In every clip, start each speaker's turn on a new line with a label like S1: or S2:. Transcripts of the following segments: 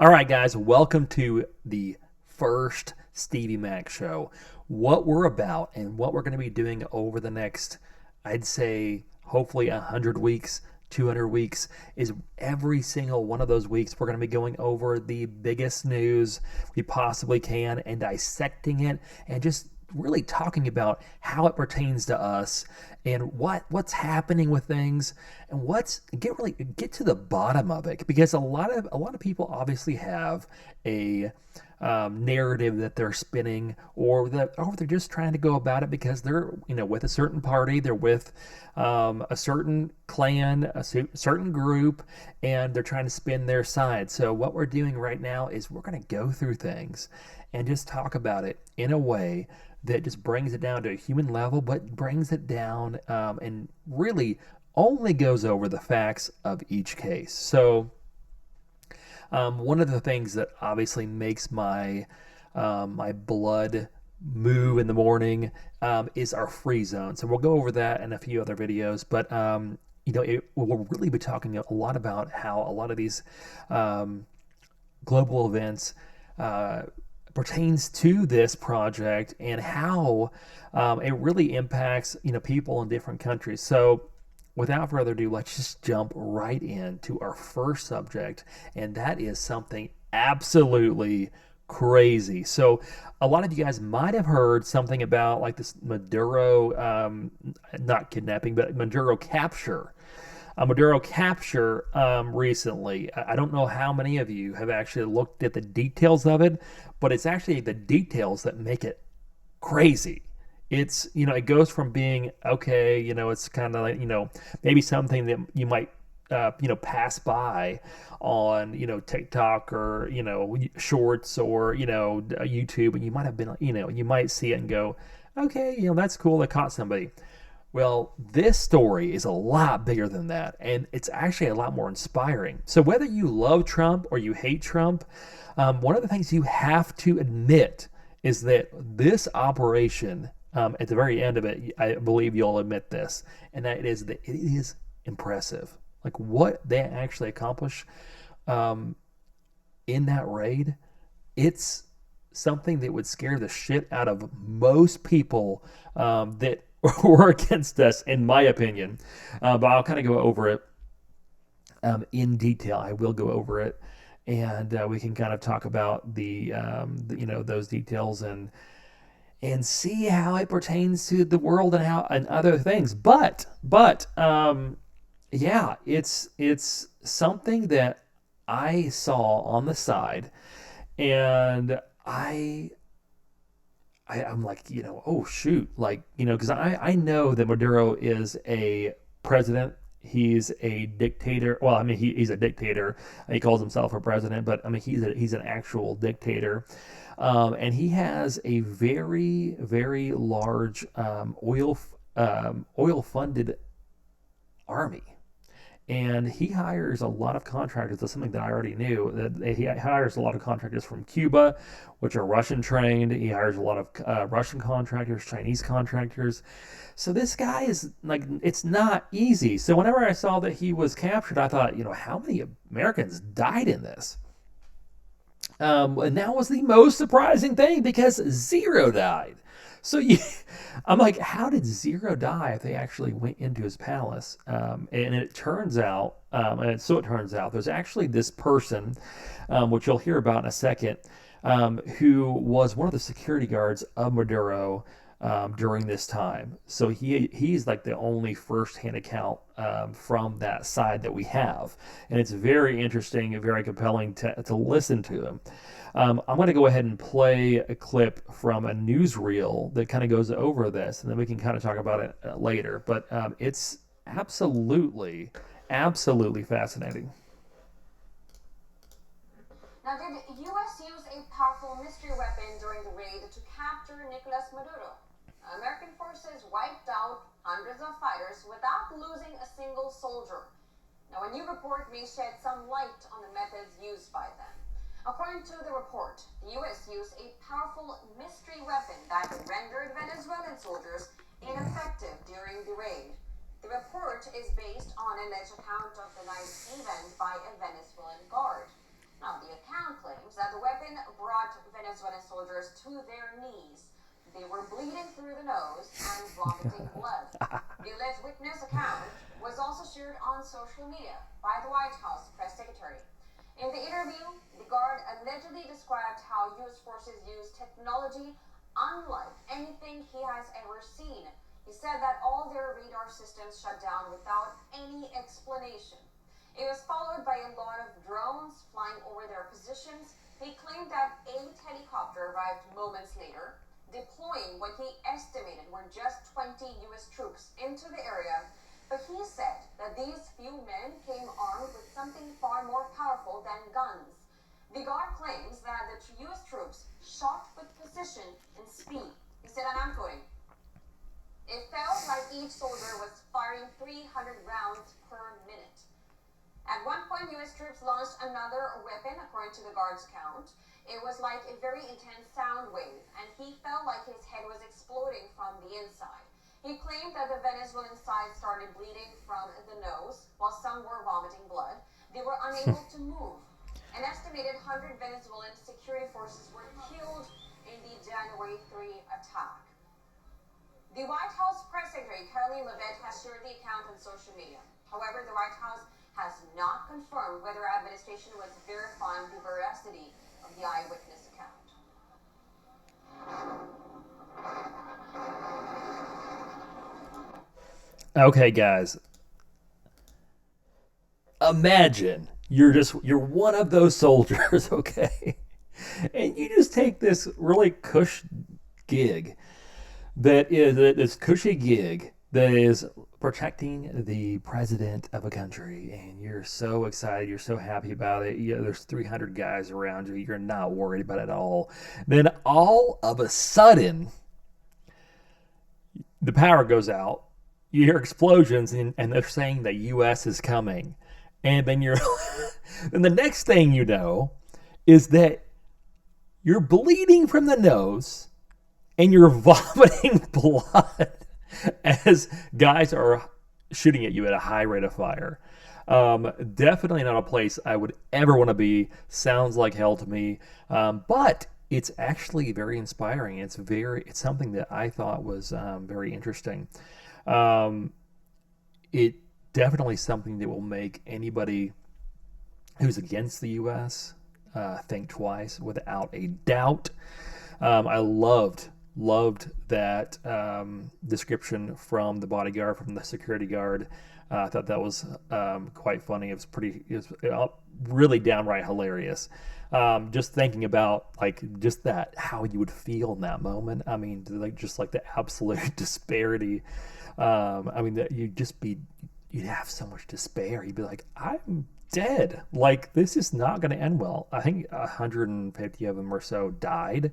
S1: All right, guys, welcome to the first Stevie Mac show. What we're about and what we're going to be doing over the next, I'd say, hopefully 100 weeks, 200 weeks, is every single one of those weeks we're going to be going over the biggest news we possibly can and dissecting it and just really talking about how it pertains to us and what's happening with things and get to the bottom of it, because a lot of people obviously have a narrative that they're spinning, or they're just trying to go about it because they're with a certain party, they're with a certain clan, certain group, and they're trying to spin their side. So what we're doing right now is we're going to go through things and just talk about it in a way that just brings it down to a human level, but brings it down and really only goes over the facts of each case. So one of the things that obviously makes my blood move in the morning is our free zone. So we'll go over that in a few other videos, but we'll really be talking a lot about how a lot of these global events pertains to this project and how it really impacts people in different countries. So without further ado, let's just jump right into our first subject, and that is something absolutely crazy. So a lot of you guys might have heard something about like this Maduro, not kidnapping, but Maduro capture. Maduro capture recently. I don't know how many of you have actually looked at the details of it, but it's actually the details that make it crazy. It's it goes from being okay, it's kind of like maybe something that you might pass by on TikTok or Shorts or YouTube, and you might have been you might see it and go, okay, that's cool, they caught somebody. Well, this story is a lot bigger than that, and it's actually a lot more inspiring. So whether you love Trump or you hate Trump, one of the things you have to admit is that this operation, at the very end of it, I believe you'll admit this, and that it is impressive. Like what they actually accomplish in that raid, it's something that would scare the shit out of most people that were against us, in my opinion. But I'll kind of go over it in detail. I will go over it, and we can kind of talk about those details and see how it pertains to the world and other things. But yeah, it's something that I saw on the side, and I'm like, oh shoot, like, because I know that Maduro is a president. He's a dictator. Well, I mean, he's a dictator. He calls himself a president, but I mean, he's an actual dictator, and he has a very very large oil funded army, and he hires a lot of contractors. That's something that I already knew. That he hires a lot of contractors from Cuba, which are Russian trained. He hires a lot of Russian contractors, Chinese contractors. So this guy is like, it's not easy. So whenever I saw that he was captured, I thought, how many Americans died in this? And that was the most surprising thing, because zero died. So I'm like, how did zero die if they actually went into his palace? And it turns out, there's actually this person, which you'll hear about in a second, who was one of the security guards of Maduro during this time. So he's like the only first-hand account from that side that we have, and it's very interesting and very compelling to listen to him. I'm going to go ahead and play a clip from a newsreel that kind of goes over this, and then we can kind of talk about it later. But it's absolutely fascinating.
S2: Now, did the U.S. use a powerful mystery weapon during the raid to capture Nicolas Maduro? American forces wiped out hundreds of fighters without losing a single soldier. Now, a new report may shed some light on the methods used by them. According to the report, the U.S. used a powerful mystery weapon that rendered Venezuelan soldiers ineffective during the raid. The report is based on an alleged account of the night's event by a Venezuelan guard. Now, the account that the weapon brought Venezuelan soldiers to their knees. They were bleeding through the nose and vomiting blood. The alleged witness account was also shared on social media by the White House press secretary. In the interview, the guard allegedly described how U.S. forces use technology unlike anything he has ever seen. He said that all their radar systems shut down without any explanation. It was followed by a lot of drones flying over their positions. He claimed that a helicopter arrived moments later, deploying what he estimated were just 20 U.S. troops into the area, but he said that these few men came armed with something far more powerful than guns. The guard claims that the U.S. troops shot with precision and speed. He said, and I'm quoting, "It felt like each soldier was firing 300 rounds per minute." At one point, U.S. troops launched another weapon, according to the guard's account. It was like a very intense sound wave, and he felt like his head was exploding from the inside. He claimed that the Venezuelan side started bleeding from the nose, while some were vomiting blood. They were unable to move. An estimated 100 Venezuelan security forces were killed in the January 3 attack. The White House press secretary, Caroline Levitt, has shared the account on social media. However, the White House has not confirmed whether administration was verifying the veracity of the eyewitness account.
S1: Okay, guys, imagine you're one of those soldiers, okay? And you just take this really gig this cushy gig that is protecting the president of a country, and you're so excited, you're so happy about it. There's 300 guys around you, you're not worried about it at all. Then all of a sudden, the power goes out. You hear explosions, and they're saying the U.S. is coming, and then you're, then the next thing you know is that you're bleeding from the nose and you're vomiting blood as guys are shooting at you at a high rate of fire. Definitely not a place I would ever want to be. Sounds like hell to me, but it's actually very inspiring. It's something that I thought was very interesting. It definitely something that will make anybody who's against the U.S. Think twice, without a doubt. I loved that description from the bodyguard, from the security guard. I thought that was quite funny. It was really downright hilarious. Just thinking about just that, how you would feel in that moment. I mean, just like the absolute disparity. I mean, that you'd have so much despair. You'd be like, I'm dead. Like, this is not going to end well. I think 150 of them or so died.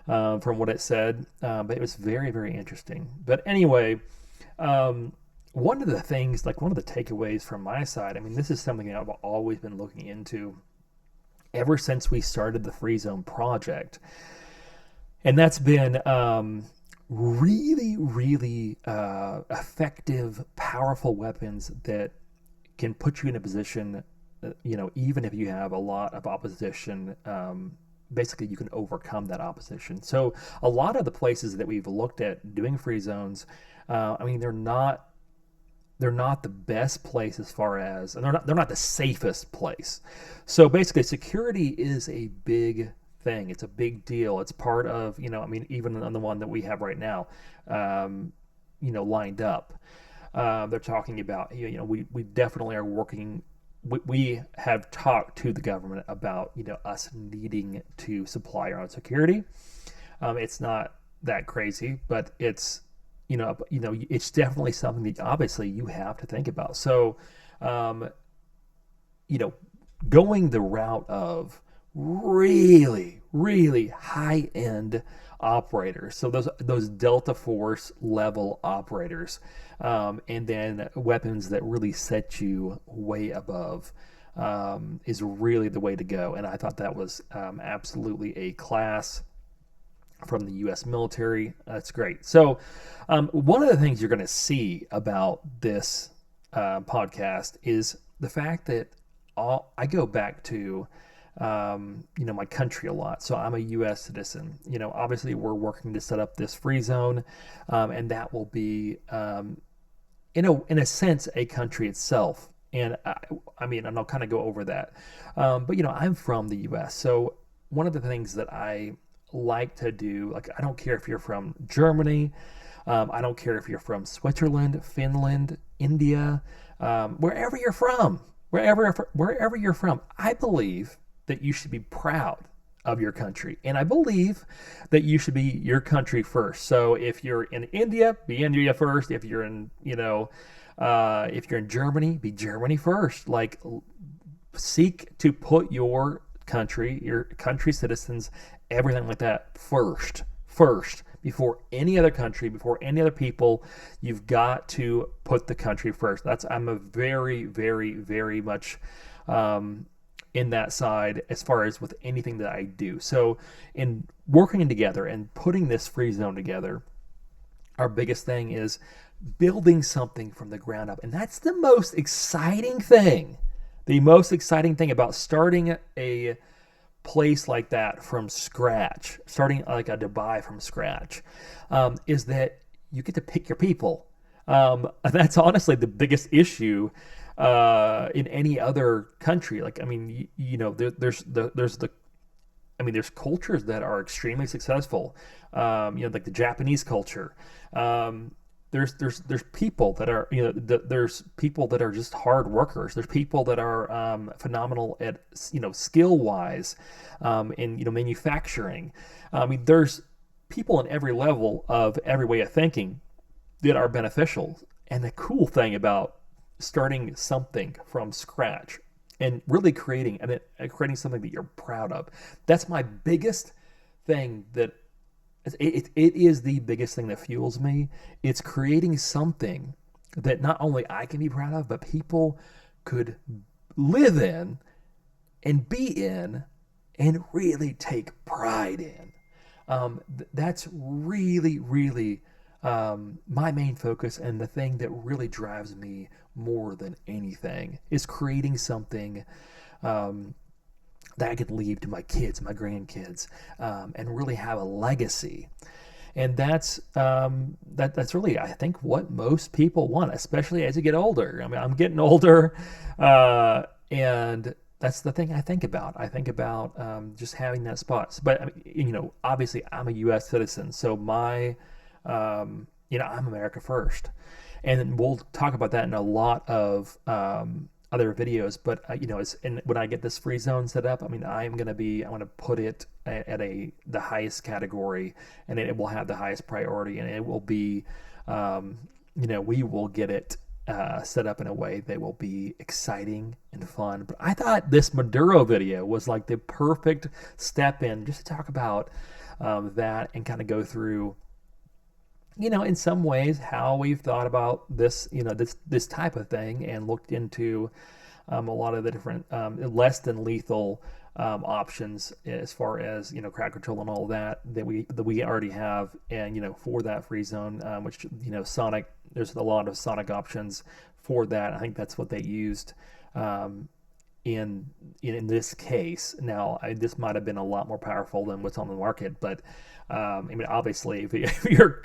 S1: From what it said, but it was very, very interesting. But anyway, one of the things, one of the takeaways from my side, I mean, this is something that I've always been looking into ever since we started the Free Zone project. And that's been really, really effective, powerful weapons that can put you in a position, even if you have a lot of opposition, basically you can overcome that opposition. So a lot of the places that we've looked at doing free zones, I mean, they're not the best place as far as, and they're not the safest place. So basically, security is a big thing. It's a big deal. It's part of, I mean, even on the one that we have right now, lined up. They're talking about, we definitely are working. We have talked to the government about, us needing to supply our own security. It's not that crazy, but it's, it's definitely something that obviously you have to think about. So, going the route of really, really high end operators. So those Delta Force level operators, and then weapons that really set you way above, is really the way to go. And I thought that was absolutely a class from the U.S. military. That's great. So one of the things you're going to see about this podcast is the fact that I go back to my country a lot. So I'm a U.S. citizen. Obviously we're working to set up this free zone, and that will be, in a sense, a country itself. And and I'll kind of go over that. But I'm from the U.S., so one of the things that I like to do, like, I don't care if you're from Germany, I don't care if you're from Switzerland, Finland, India, wherever you're from, wherever you're from, I believe that you should be proud of your country, and I believe that you should be your country first. So if you're in India, be India first. If you're in Germany, be Germany first. Like, seek to put your country citizens, everything like that first, before any other country, before any other people. You've got to put the country first. I'm a very, very, very much in that side as far as with anything that I do. So in working together and putting this free zone together, our biggest thing is building something from the ground up. And that's the most exciting thing. The most exciting thing about starting a place like that from scratch, starting like a Dubai from scratch, is that you get to pick your people. That's honestly the biggest issue in any other country. Like, I mean, there's cultures that are extremely successful. Like the Japanese culture. There's people that are there's people that are just hard workers. There's people that are phenomenal at skill wise, in manufacturing. I mean, there's people in every level of every way of thinking that are beneficial. And the cool thing about starting something from scratch and really creating something that you're proud of, that's my biggest thing. It is the biggest thing that fuels me. It's creating something that not only I can be proud of, but people could live in and be in and really take pride in. That's really, really my main focus, and the thing that really drives me more than anything is creating something that I could leave to my kids, my grandkids, and really have a legacy. And that's really, I think, what most people want, especially as you get older. I mean, I'm getting older, and that's the thing I think about. I think about just having that spot. But I mean, obviously, I'm a U.S. citizen, so I'm America first, and we'll talk about that in a lot of other videos. But when I get this free zone set up, I mean, I'm going to put it at the highest category, and it will have the highest priority, and it will be, we will get it set up in a way that will be exciting and fun. But I thought this Maduro video was like the perfect step in just to talk about that and kind of go through, in some ways, how we've thought about this, this type of thing, and looked into a lot of the different less than lethal options as far as crowd control and all that we already have, and for that free zone, which Sonic, there's a lot of Sonic options for that. I think that's what they used in this case. Now, this might have been a lot more powerful than what's on the market, but I mean, obviously, if you're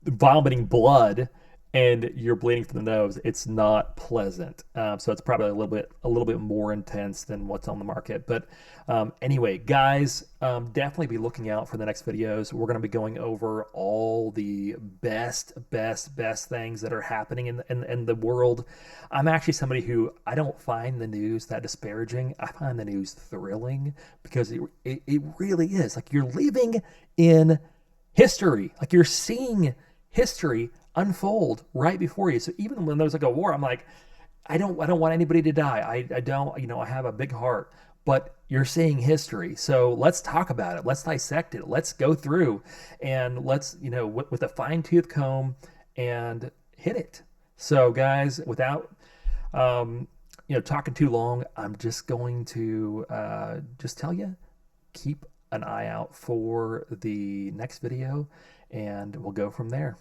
S1: vomiting blood and you're bleeding from the nose, it's not pleasant. So it's probably a little bit more intense than what's on the market. But anyway, guys, definitely be looking out for the next videos. We're going to be going over all the best things that are happening in the world. I'm actually somebody who, I don't find the news that disparaging. I find the news thrilling, because it really is. Like, you're living in history. Like, you're seeing history unfold right before you. So even when there's like a war, I'm like, I don't want anybody to die. I don't, I have a big heart, but you're seeing history. So let's talk about it. Let's dissect it. Let's go through, and let's, with a fine tooth comb, and hit it. So guys, without, talking too long, I'm just going to, just tell you, keep an eye out for the next video, and we'll go from there.